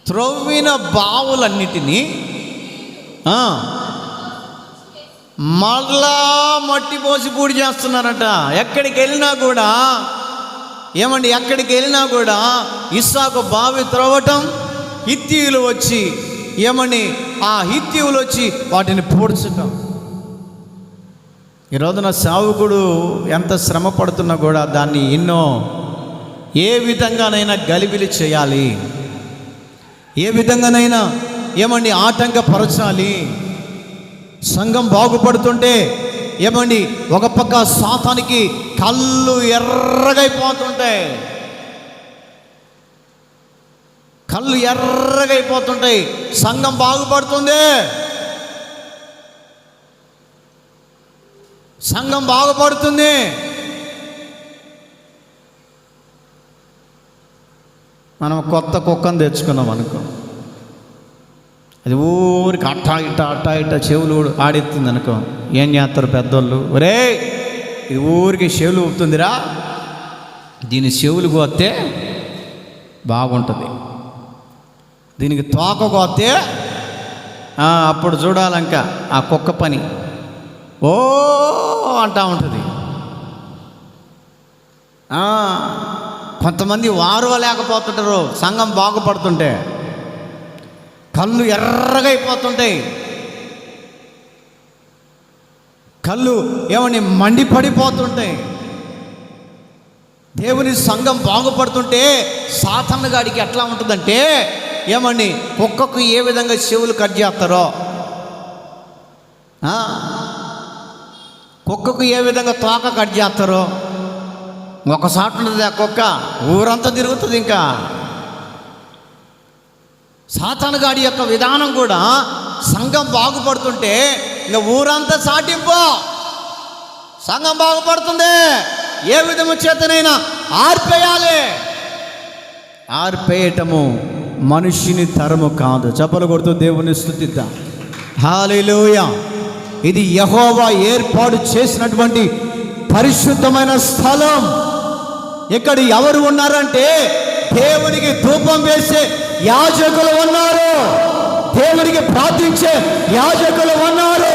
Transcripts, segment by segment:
త్రవ్విన బావులన్నిటినీ మళ్ళా మట్టి పోసి పూడి చేస్తున్నారట. ఎక్కడికి వెళ్ళినా కూడా ఏమండి, ఎక్కడికి వెళ్ళినా కూడా ఇస్సాకు బావి త్రవ్వటం, హిత్తీయులు వచ్చి ఏమని ఆ హిత్తీయులు వచ్చి వాటిని పూడ్చటం. ఈ రోజున సేవకుడు ఎంత శ్రమ పడుతున్నా కూడా దాన్ని ఎన్నో ఏ విధంగానైనా గలిబిలి చేయాలి, ఏ విధంగానైనా ఏమండి ఆటంకపరచాలి. సంఘం బాగుపడుతుంటే ఏమండి ఒక పక్క సాతానికి కళ్ళు ఎర్రగైపోతుంటాయి, కళ్ళు ఎర్రగైపోతుంటాయి. సంఘం బాగుపడుతుంది, సంఘం బాగుపడుతుంది. మనం కొత్త కుక్కను తెచ్చుకున్నాం అనుకో, అది ఊరికి అట్టా ఇట్ట చెవులు ఆడెత్తుంది అనుకో, ఏం చేస్తారు పెద్దోళ్ళు, ఒరే ఇది ఊరికి చెవులు ఊపుతుందిరా, దీని చెవులు కోస్తే బాగుంటుంది, దీనికి తోక కోస్తే అప్పుడు చూడాలంక ఆ కుక్క పని ఓ అంటా ఉంటుంది. కొంతమంది వారవలేకపోతుంటారు సంఘం బాగుపడుతుంటే, కళ్ళు ఎర్రగైపోతుంటాయి, కళ్ళు ఏమని మండిపడిపోతుంటాయి. దేవుని సంఘం బాగుపడుతుంటే సాతాను గాడికి ఎట్లా ఉంటుందంటే ఏమని కుక్కకు ఏ విధంగా చెవులు కట్ చేస్తారో, కుక్కకు ఏ విధంగా తోక కట్ చేస్తారో ఒకసారి ఉంటుంది. ఆ కుక్క ఊరంతా తిరుగుతుంది. ఇంకా సాతాను గాడి యొక్క విధానం కూడా సంఘం బాగుపడుతుంటే ఇంకా ఊరంతా సాటింపు. సంఘం బాగుపడుతుంది, ఏ విధము చేతనైనా ఆర్పేయాలి. ఆర్పేయటము మనుషుని తరము కాదు. చప్పలు కొడుతూ దేవుని స్తుతిద్దాం. హల్లెలూయా. ఇది యెహోవా ఏర్పాటు చేసినటువంటి పరిశుద్ధమైన స్థలం. ఇక్కడ ఎవరు ఉన్నారంటే దేవునికి ధూపం వేసే యాజకులు ఉన్నారు, దేవునికి ప్రార్థించే యాజకులు ఉన్నారు,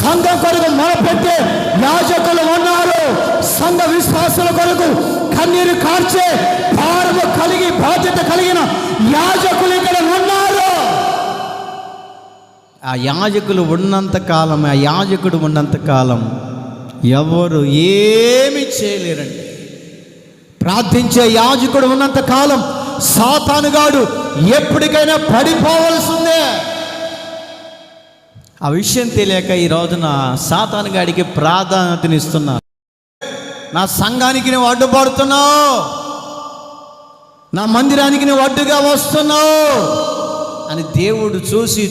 సంఘం కొరకు మొరపెట్టే యాజకులు ఉన్నారు, సంఘ విశ్వాసుల కొరకు కన్నీరు కార్చే భారము కలిగి బాధ్యత కలిగిన యాజకులు ఇక్కడ ఉన్నారు. ఆ యాజకులు ఉన్నంత కాలం, ఆ యాజకుడు ఉన్నంత కాలం ఎవరు ఏమి చేయలేరండి. ప్రార్థించే యాజకుడు ఉన్నంత కాలం సాతానుగాడు ఎప్పటికైనా పడిపోవలసిందే. ఆ విషయం తెలియక ఈ రోజున సాతానుగాడికి ప్రాధాన్యతనిస్తున్నారు. నా సంఘానికి నువ్వు అడ్డుపడుతున్నావు, నా మందిరానికి నువ్వు అడ్డుగా వస్తున్నావు అని దేవుడు చూసి